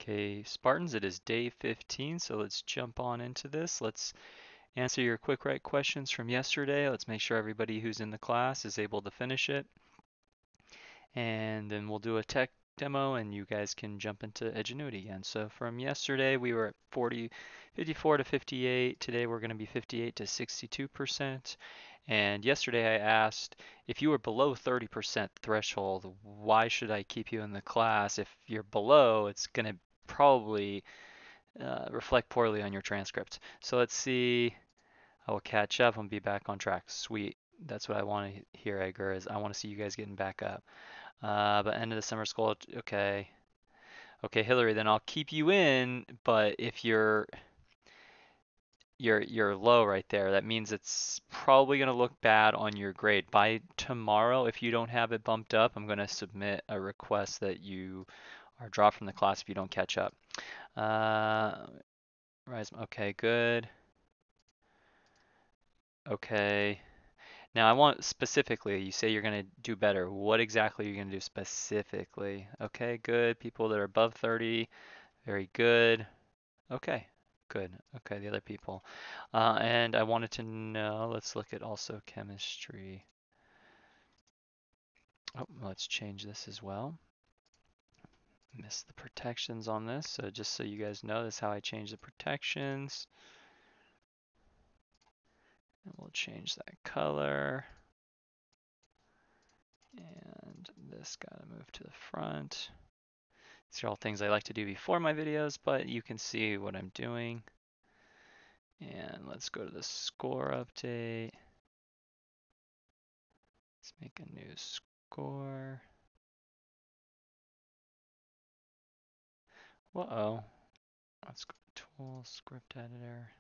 Okay, Spartans, it is day 15, so let's jump on into this. Let's answer your quick right questions from yesterday. Let's make sure everybody who's in the class is able to finish it. And then we'll do a tech demo and you guys can jump into Edgenuity again. So from yesterday, we were at 54 to 58. Today, we're going to be 58 to 62%. And yesterday, I asked if you were below 30% threshold, why should I keep you in the class? If you're below, it's going to probably reflect poorly on your transcript. So let's see. I will catch up and be back on track. Sweet. That's what I want to hear, Edgar, is I want to see you guys getting back up. But end of the summer school, okay. Okay, Hillary, then I'll keep you in, but if you're low right there, that means it's probably going to look bad on your grade. By tomorrow, if you don't have it bumped up, I'm going to submit a request that you are dropped from the class if you don't catch up. Okay, good. Okay. Now I want specifically, you say you're going to do better. What exactly are you going to do specifically? Okay, good. People that are above 30, very good. Okay, good. Okay, the other people. And I wanted to know, let's look at also chemistry. Oh, let's change this as well. Missed the protections on this, so just so you guys know, this is how I change the protections. And we'll change that color. And this got to move to the front. These are all things I like to do before my videos, but you can see what I'm doing. And let's go to the score update. Let's make a new score. Whoa. Let's go to Tools, Script Editor.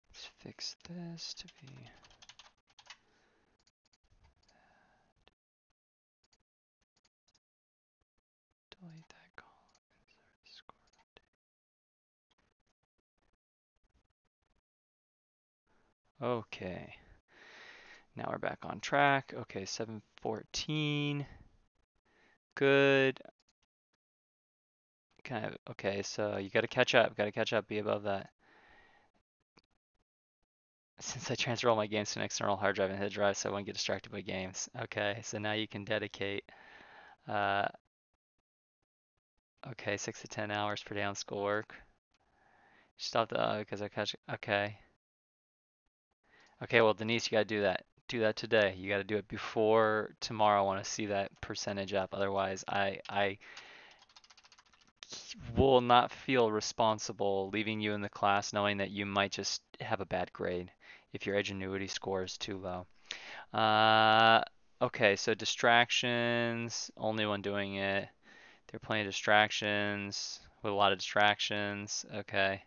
Let's fix this to be delete that column. Score update. Okay. Now we're back on track. Okay, 714. Good. Kind of, okay, so you gotta catch up, be above that. Since I transfer all my games to an external hard drive and hit drive, so I won't get distracted by games. Okay, so now you can dedicate, uh, okay, 6 to 10 hours per day on schoolwork. Stop the, because I catch, okay. Okay, well, Denise, you gotta do that. Do that today. You gotta do it before tomorrow. I want to see that percentage up. Otherwise, I will not feel responsible leaving you in the class knowing that you might just have a bad grade if your Edgenuity score is too low. Okay, so distractions, only one doing it. There are plenty of distractions, with a lot of distractions. Okay.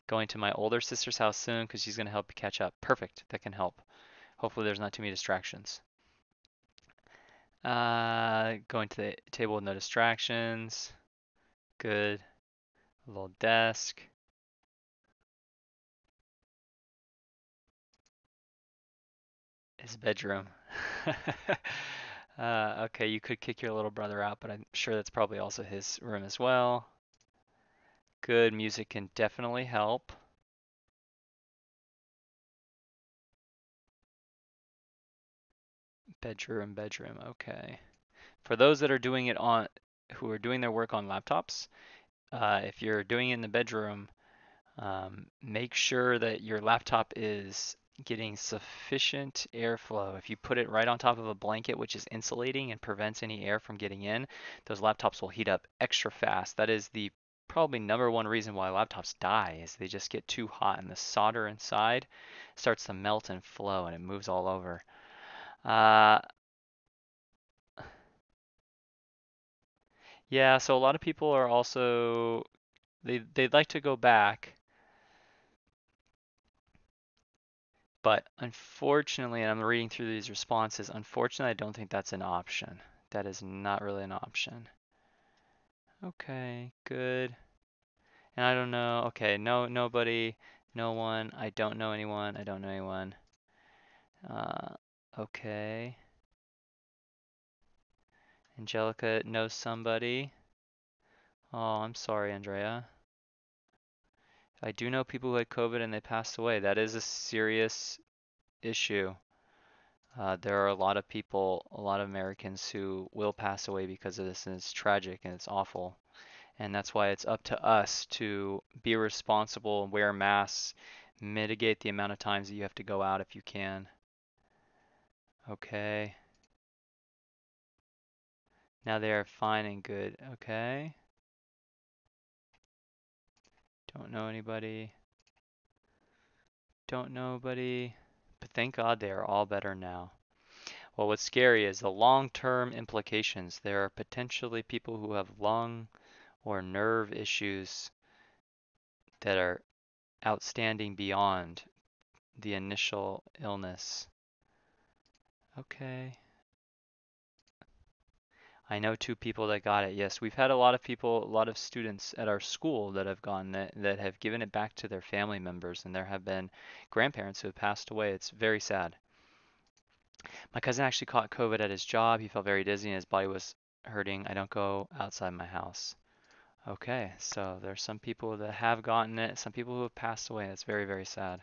Going to my older sister's house soon because she's going to help me catch up. Perfect, that can help. Hopefully there's not too many distractions. Going to the table with no distractions. Good. A little desk. His bedroom. Okay, you could kick your little brother out, but I'm sure that's probably also his room as well. Good, music can definitely help. Bedroom, okay. For those that are doing it on, who are doing their work on laptops, if you're doing it in the bedroom, make sure that your laptop is getting sufficient airflow. If you put it right on top of a blanket, which is insulating and prevents any air from getting in, those laptops will heat up extra fast. That is the probably number one reason why laptops die, is they just get too hot and the solder inside starts to melt and flow and it moves all over. Yeah, so a lot of people are also they'd like to go back, but unfortunately, and I'm reading through these responses, unfortunately, I don't think that's an option. That is not really an option. Okay, good. And I don't know. Okay, no, nobody, no one. I don't know anyone. I don't know anyone. Uh, okay. Angelica knows somebody. Oh, I'm sorry, Andrea. I do know people who had COVID and they passed away. That is a serious issue. There are a lot of people, a lot of Americans who will pass away because of this, and it's tragic and it's awful. And that's why it's up to us to be responsible and wear masks, mitigate the amount of times that you have to go out if you can. Okay. Now they are fine and good. Okay. Don't know anybody. Don't know anybody. But thank God they are all better now. Well, what's scary is the long-term implications. There are potentially people who have lung or nerve issues that are outstanding beyond the initial illness. Okay. I know two people that got it. Yes, we've had a lot of people, a lot of students at our school that have gotten it, that have given it back to their family members, and there have been grandparents who have passed away. It's very sad. My cousin actually caught COVID at his job. He felt very dizzy and his body was hurting. I don't go outside my house. Okay, so there's some people that have gotten it, some people who have passed away. That's very, very sad.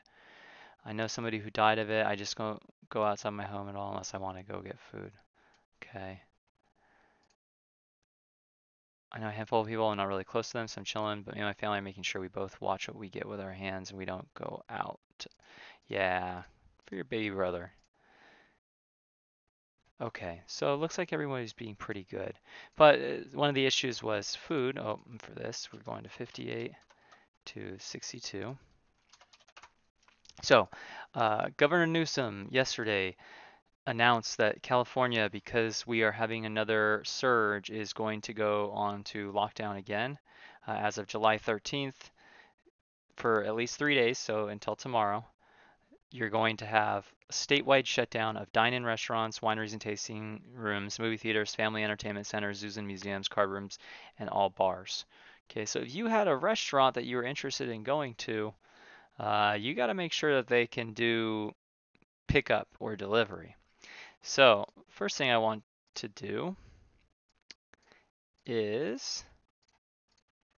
I know somebody who died of it. I just don't go outside my home at all unless I want to go get food. Okay. I know a handful of people. I'm not really close to them, so I'm chilling. But me and my family are making sure we both watch what we get with our hands and we don't go out. Yeah, for your baby brother. Okay, so it looks like everybody's being pretty good. But one of the issues was food. Oh, for this, we're going to 58 to 62. So, Governor Newsom yesterday announced that California, because we are having another surge, is going to go on to lockdown again as of July 13th for at least 3 days, so until tomorrow. You're going to have a statewide shutdown of dine-in restaurants, wineries and tasting rooms, movie theaters, family entertainment centers, zoos and museums, card rooms, and all bars. Okay, so if you had a restaurant that you were interested in going to, you got to make sure that they can do pickup or delivery. So, first thing I want to do is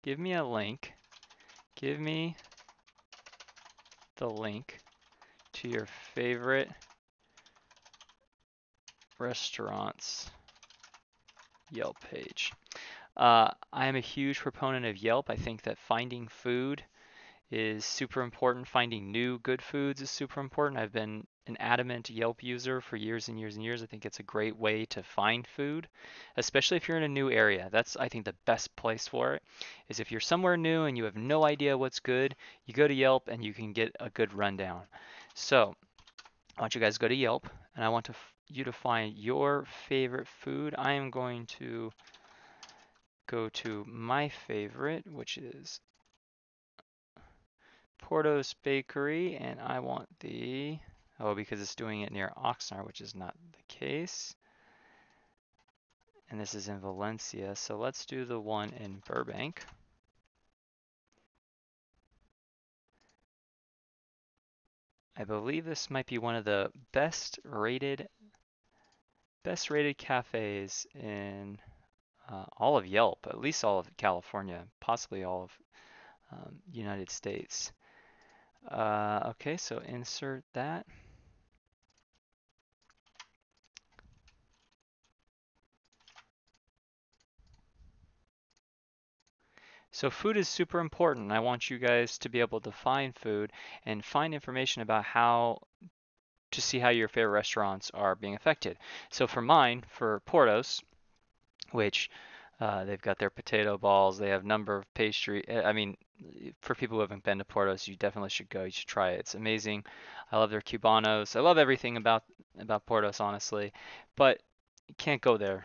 give me a link. Give me the link to your favorite restaurants Yelp page. I am a huge proponent of Yelp. I think that finding food is super important. Finding new good foods is super important. I've been an adamant Yelp user for years and years and years. I think it's a great way to find food, especially if you're in a new area. That's, I think, the best place for it is if you're somewhere new and you have no idea what's good, you go to Yelp and you can get a good rundown. So I want you guys to go to Yelp and I want you to find your favorite food. I am going to go to my favorite, which is Porto's Bakery, and I want the, oh, because it's doing it near Oxnard, which is not the case. And this is in Valencia, so let's do the one in Burbank. I believe this might be one of the best rated cafes in all of Yelp, at least all of California, possibly all of United States. Okay, so insert that. So food is super important. I want you guys to be able to find food and find information about how to see how your favorite restaurants are being affected. So for mine, for Portos, which they've got their potato balls, they have number of pastry. I mean, for people who haven't been to Portos, you definitely should go. You should try it. It's amazing. I love their cubanos. I love everything about Portos, honestly, but you can't go there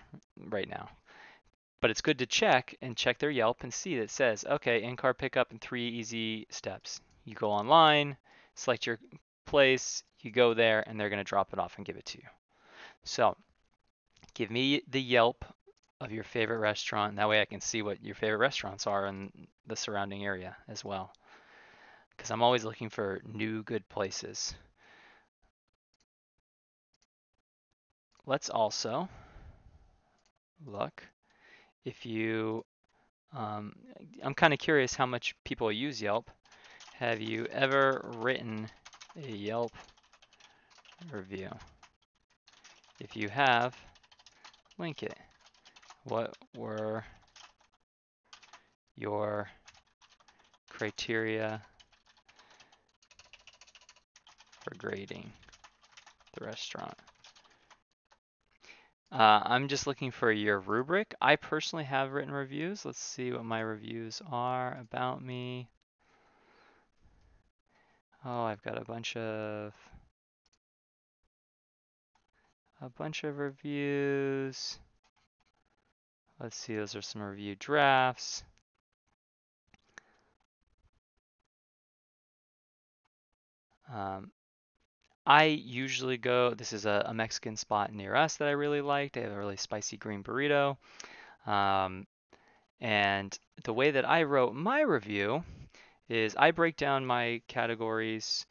right now. But it's good to check their Yelp and see that it says, okay, in-car pickup in 3 easy steps. You go online, select your place, you go there, and they're going to drop it off and give it to you. So give me the Yelp of your favorite restaurant. And that way I can see what your favorite restaurants are in the surrounding area as well. Because I'm always looking for new good places. let's also look if you, I'm kind of curious how much people use Yelp. Have you ever written a Yelp review? If you have, link it. What were your criteria for grading the restaurant? I'm just looking for your rubric. I personally have written reviews. Let's see what my reviews are about me. Oh, I've got a bunch of reviews. Let's see, those are some review drafts. I usually go, this is a Mexican spot near us that I really like. They have a really spicy green burrito. And the way that I wrote my review is I break down my categories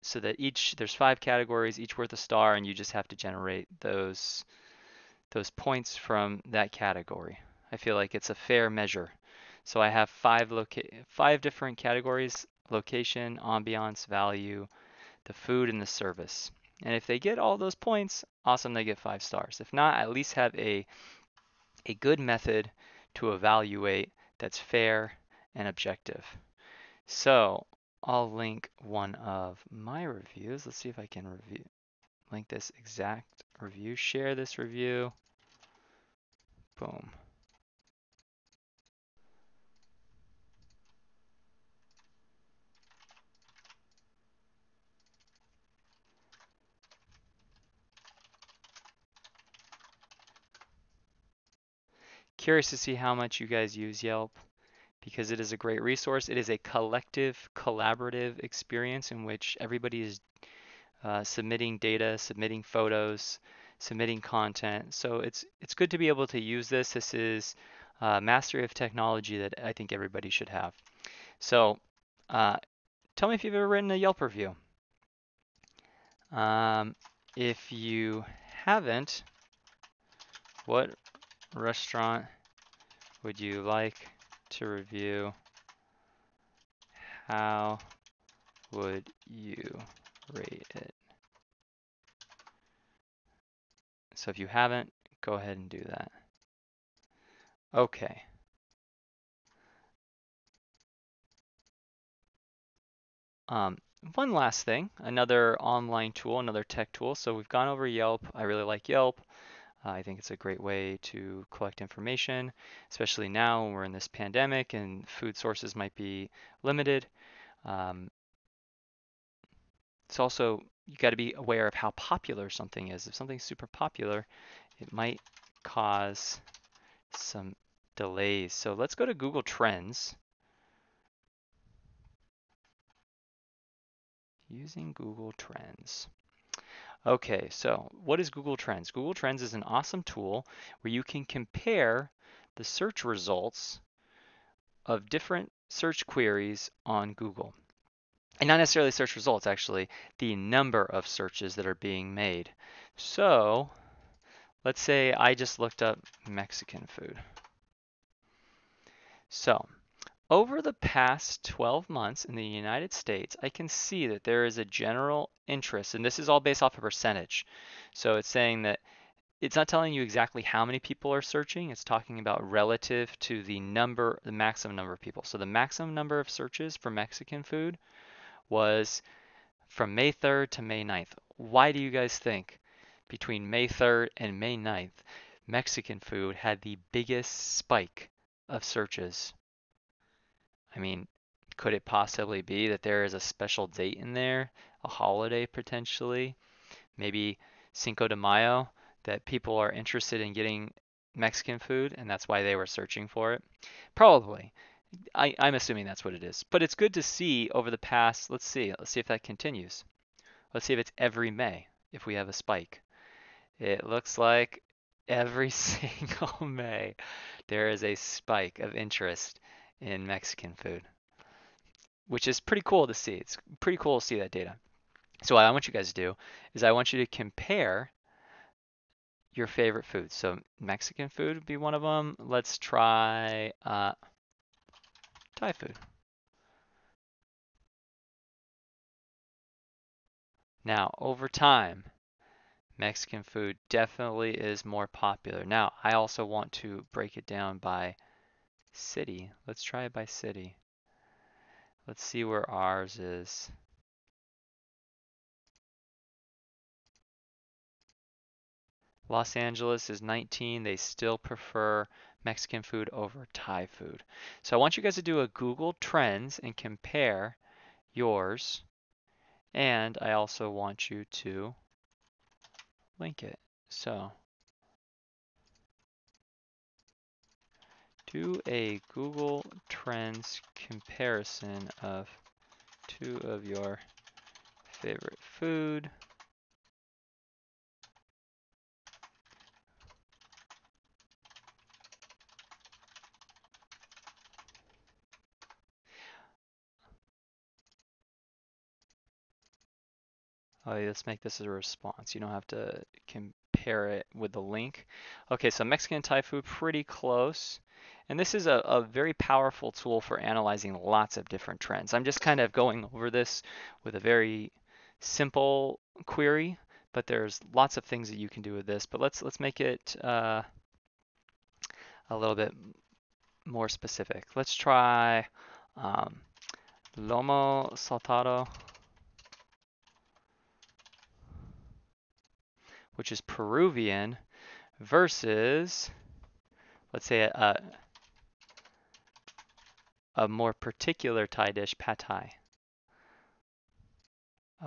so that there's 5 categories, each worth a star, and you just have to generate those points from that category. I feel like it's a fair measure. So I have 5 different categories: location, ambiance, value, the food, and the service. And if they get all those points, awesome, they get 5 stars. If not, at least have a good method to evaluate that's fair and objective. So I'll link one of my reviews. Let's see if I can link this exact review, share this review. Boom. Curious to see how much you guys use Yelp because it is a great resource. It is a collective, collaborative experience in which everybody is submitting data, submitting photos, submitting content. So it's good to be able to use this. This is mastery of technology that I think everybody should have. So uh, tell me if you've ever written a Yelp review. If you haven't, what restaurant would you like to review? How would you rate it? So if you haven't, go ahead and do that. Okay. One last thing, another online tool, another tech tool. So we've gone over Yelp. I really like Yelp. I think it's a great way to collect information, especially now when we're in this pandemic and food sources might be limited. It's also, you got to be aware of how popular something is. If something's super popular, it might cause some delays. So let's go to Google Trends. Using Google Trends. Okay, so what is Google Trends? Google Trends is an awesome tool where you can compare the search results of different search queries on Google. And not necessarily search results, actually, the number of searches that are being made. So let's say I just looked up Mexican food. So over the past 12 months in the United States, I can see that there is a general interest, and this is all based off a percentage. So it's saying that it's not telling you exactly how many people are searching. It's talking about relative to the maximum number of people. So the maximum number of searches for Mexican food was from May 3rd to May 9th. Why do you guys think between May 3rd and May 9th, Mexican food had the biggest spike of searches? I mean, could it possibly be that there is a special date in there, a holiday potentially, maybe Cinco de Mayo, that people are interested in getting Mexican food and that's why they were searching for it? Probably. I'm assuming that's what it is. But it's good to see over the past, let's see if that continues. Let's see if it's every May, if we have a spike. It looks like every single May there is a spike of interest in Mexican food, which is pretty cool to see. It's pretty cool to see that data. So what I want you guys to do is I want you to compare your favorite food. So Mexican food would be one of them. Let's try Thai food. Now, over time, Mexican food definitely is more popular. Now, I also want to break it down by city. Let's try it by city. Let's see where ours is. Los Angeles is 19. They still prefer Mexican food over Thai food. So I want you guys to do a Google Trends and compare yours. And I also want you to link it. So do a Google Trends comparison of two of your favorite food. Oh, let's make this a response. You don't have to compare it with the link. Okay, so Mexican and Thai food, pretty close. And this is a very powerful tool for analyzing lots of different trends. I'm just kind of going over this with a very simple query, but there's lots of things that you can do with this. But let's make it a little bit more specific. Let's try lomo saltado, which is Peruvian, versus, let's say, a more particular Thai dish, pad Thai.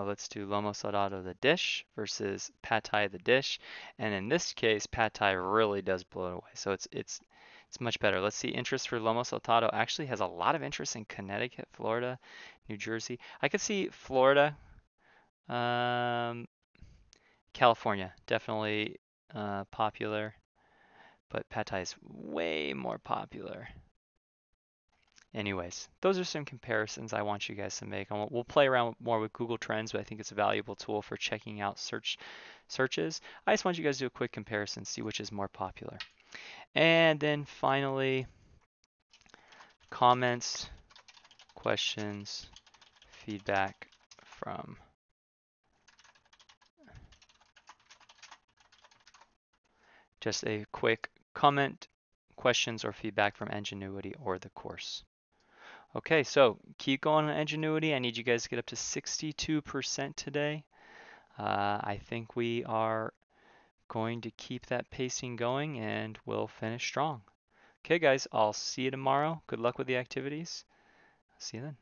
Let's do lomo saltado the dish versus pad Thai the dish, and in this case, pad Thai really does blow it away. So it's much better. Let's see. Interest for lomo saltado actually has a lot of interest in Connecticut, Florida, New Jersey. I could see Florida, California, definitely popular, but pad Thai is way more popular. Anyways, those are some comparisons I want you guys to make. We'll play around more with Google Trends, but I think it's a valuable tool for checking out searches. I just want you guys to do a quick comparison, see which is more popular. And then finally, comments, questions, feedback from just a quick comment, questions, or feedback from Ingenuity or the course. Okay, so keep going on Ingenuity. I need you guys to get up to 62% today. I think we are going to keep that pacing going and we'll finish strong. Okay, guys, I'll see you tomorrow. Good luck with the activities. See you then.